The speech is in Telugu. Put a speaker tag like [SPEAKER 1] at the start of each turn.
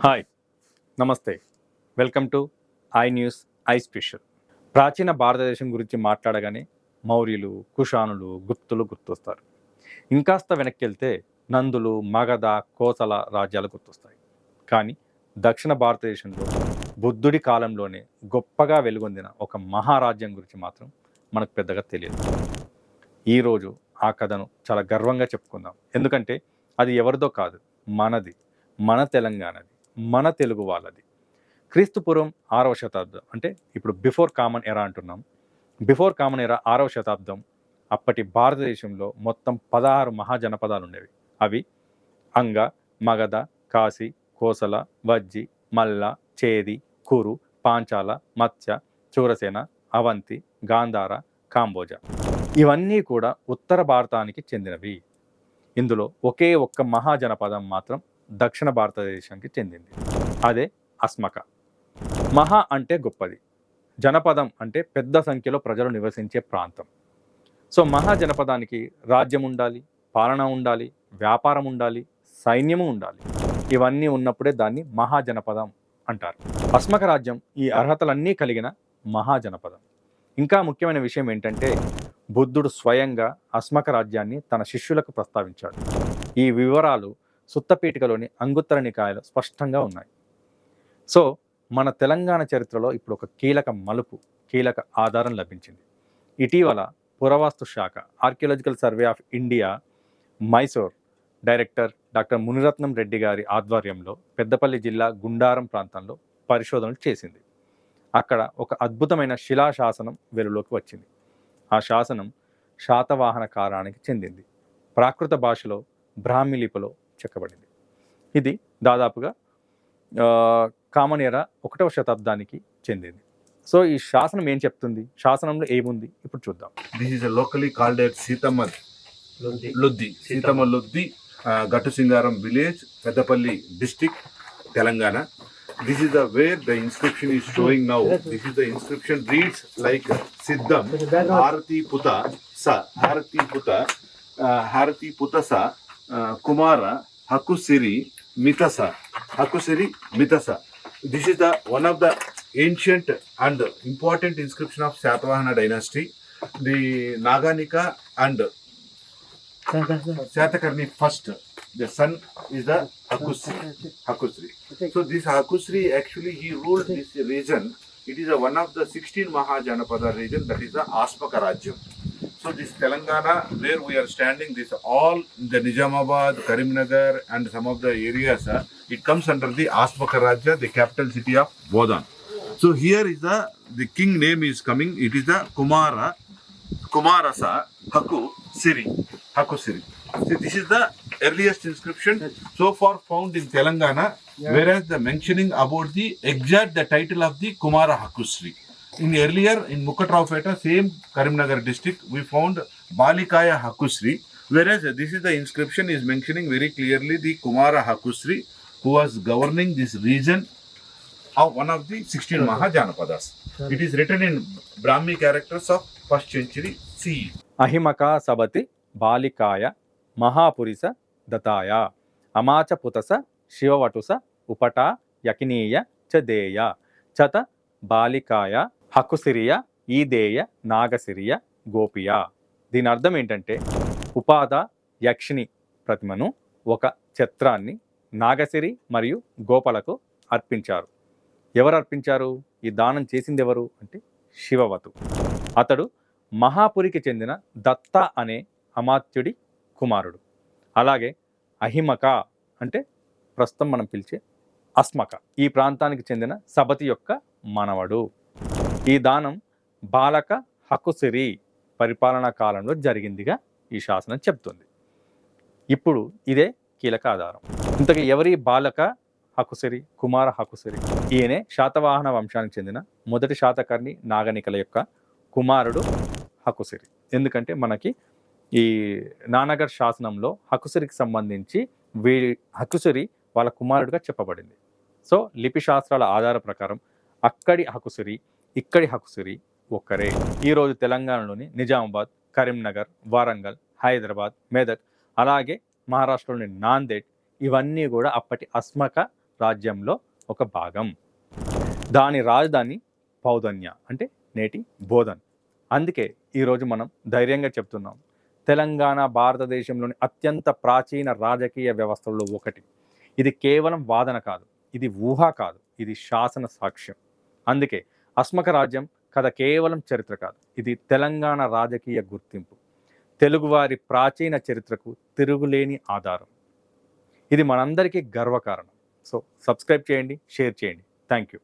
[SPEAKER 1] హాయ్, నమస్తే. Welcome to I news I special. ప్రాచీన భారతదేశం గురించి మాట్లాడగానే మౌర్యులు, కుషానులు, గుప్తులు గుర్తొస్తారు. ఇంకాస్త వెనక్కి వెళ్తే నందులు, మగధ, కోసల రాజ్యాలు గుర్తొస్తాయి. కానీ దక్షిణ భారతదేశంలో బుద్ధుడి కాలంలోనే గొప్పగా వెలుగొందిన ఒక మహారాజ్యం గురించి మాత్రం మనకు పెద్దగా తెలియదు. ఈరోజు ఆ కథను చాలా గర్వంగా చెప్పుకుందాం. ఎందుకంటే అది ఎవరిదో కాదు, మనది, మన తెలంగాణది, మన తెలుగు వాళ్ళది. క్రీస్తుపూర్వం 6వ శతాబ్దం, అంటే ఇప్పుడు బిఫోర్ కామన్ ఎరా అంటున్నాం. బిఫోర్ కామన్ ఎరా 6వ శతాబ్దం అప్పటి భారతదేశంలో మొత్తం 16 మహాజనపదాలు ఉండేవి. అవి అంగ, మగధ, కాశీ, కోసల, వజ్జి, మల్ల, చేది, కురు, పాంచాల, మత్స్య, చూరసేన, అవంతి, గాంధార, కాంబోజ. ఇవన్నీ కూడా ఉత్తర భారతానికి చెందినవి. ఇందులో ఒకే ఒక్క మహాజనపదం మాత్రం దక్షిణ భారతదేశానికి చెందింది. అదే అస్మక. మహా అంటే గొప్పది, జనపదం అంటే పెద్ద సంఖ్యలో ప్రజలు నివసించే ప్రాంతం. సో మహాజనపదానికి రాజ్యం ఉండాలి, పాలన ఉండాలి, వ్యాపారం ఉండాలి, సైన్యము ఉండాలి. ఇవన్నీ ఉన్నప్పుడే దాన్ని మహాజనపదం అంటారు. అస్మక రాజ్యం ఈ అర్హతలన్నీ కలిగిన మహాజనపదం. ఇంకా ముఖ్యమైన విషయం ఏంటంటే బుద్ధుడు స్వయంగా అస్మక రాజ్యాన్ని తన శిష్యులకు ప్రస్తావించాడు. ఈ వివరాలు సుత్తపీఠికలోని అంగుత్తర నికాయలో స్పష్టంగా ఉన్నాయి. సో మన తెలంగాణ చరిత్రలో ఇప్పుడు ఒక కీలక మలుపు, కీలక ఆధారం లభించింది. ఇటీవల పురావస్తు శాఖ, archaeological survey of India, Mysore director doctor Muniratnam Reddy గారి ఆధ్వర్యంలో పెద్దపల్లి జిల్లా గుండారం ప్రాంతంలో పరిశోధనలు చేసింది. అక్కడ ఒక అద్భుతమైన శిలాశాసనం వెలుగులోకి వచ్చింది. ఆ శాసనం శాతవాహన కాలానికి చెందింది. ప్రాకృత భాషలో బ్రాహ్మీ లిపిలో చెక్కబడింది. ఇది దాదాపుగా కామన్ ఎరా 1వ శతాబ్దానికి చెందింది. సో ఈ శాసనం ఏం చెప్తుంది, శాసనంలో ఏముంది ఇప్పుడు చూద్దాం.
[SPEAKER 2] This is locally called as Sitamal Luddi, Gattu Singaram village, Peddapalli district, Telangana. This is the where the inscription is showing now. This is the inscription reads like Siddham Harati Puta Sa Kumara Hakusiri Mitasa. This is the one of the ancient and important inscription of Satavahana dynasty. The Naganika and Satakarni first, the son is the Hakusri. So this Hakusri actually he ruled this region. It is one of the 16 Mahajanapada region, that is the Asmaka Rajyam. So this Telangana where we are standing, this all the Nizamabad, Karimnagar and some of the areas, it comes under the Asmaka Rajya, the capital city of Bodhan. So here is the king name is coming. It is the Kumarasa Hakusiri. See, this is the earliest inscription so far found in Telangana, whereas the mentioning about the exact the title of the Kumara Hakusri. In earlier in Mukatraupeta, same Karimnagar district, we found Balikaya Hakusri, whereas this is the inscription is mentioning very clearly the Kumara Hakusri, who was governing this region of one of the 16 Mahajanapadas. It is written in Brahmi characters of 1st century CE.
[SPEAKER 1] అహిమక సబతి బాలికాయ మహాపురిస దతాయ అమాచ పుతస శివవటుస ఉపట యకినీయ చదేయ చత బాలికాయ హకుసిరియ ఈదేయ నాగసిరియ గోపియ. దీని అర్థం ఏంటంటే ఉపాద యక్షిణి ప్రతిమను, ఒక ఛత్రాన్ని నాగసిరి మరియు గోపలకు అర్పించారు. ఎవరు అర్పించారు? ఈ దానం చేసింది ఎవరు అంటే శివవతు. అతడు మహాపురికి చెందిన దత్త అనే అమాత్యుడి కుమారుడు. అలాగే అహిమక అంటే ప్రస్తుతం మనం పిలిచే అస్మక, ఈ ప్రాంతానికి చెందిన సబతి యొక్క మనవడు. ఈ దానం బాలక హకుసిరి పరిపాలనా కాలంలో జరిగిందిగా ఈ శాసనం చెప్తుంది. ఇప్పుడు ఇదే కీలక ఆధారం. ఇంతకీ ఎవరి బాలక హకుసిరి, కుమార హకుసిరి? ఈయనే శాతవాహన వంశానికి చెందిన మొదటి శాతకర్ణి నాగనికల యొక్క కుమారుడు హకుసిరి. ఎందుకంటే మనకి ఈ నానగర్ శాసనంలో హకుసిరికి సంబంధించి హకుసిరి వాళ్ళ కుమారుడిగా చెప్పబడింది. సో లిపి శాస్త్రాల ఆధార ప్రకారం అక్కడి హకుసిరి, ఇక్కడి హకుసిరి ఒక్కరే. ఈరోజు తెలంగాణలోని నిజామాబాద్, కరీంనగర్, వారంగల్, హైదరాబాద్, మెదక్, అలాగే మహారాష్ట్రలోని నాందేడ్, ఇవన్నీ కూడా అప్పటి అస్మక రాజ్యంలో ఒక భాగం. దాని రాజధాని పౌదన్య అంటే నేటి బోధన్. అందుకే ఈరోజు మనం ధైర్యంగా చెప్తున్నాం, తెలంగాణ భారతదేశంలోని అత్యంత ప్రాచీన రాజకీయ వ్యవస్థల్లో ఒకటి. ఇది కేవలం వాదన కాదు, ఇది ఊహ కాదు, ఇది శాసన సాక్ష్యం. అందుకే అస్మక రాజ్యం కథ కేవలం చరిత్ర కాదు, ఇది తెలంగాణ రాజకీయ గుర్తింపు, తెలుగువారి ప్రాచీన చరిత్రకు తిరుగులేని ఆధారం. ఇది మనందరికీ గర్వకారణం. సో సబ్స్క్రైబ్ చేయండి, షేర్ చేయండి. Thank you.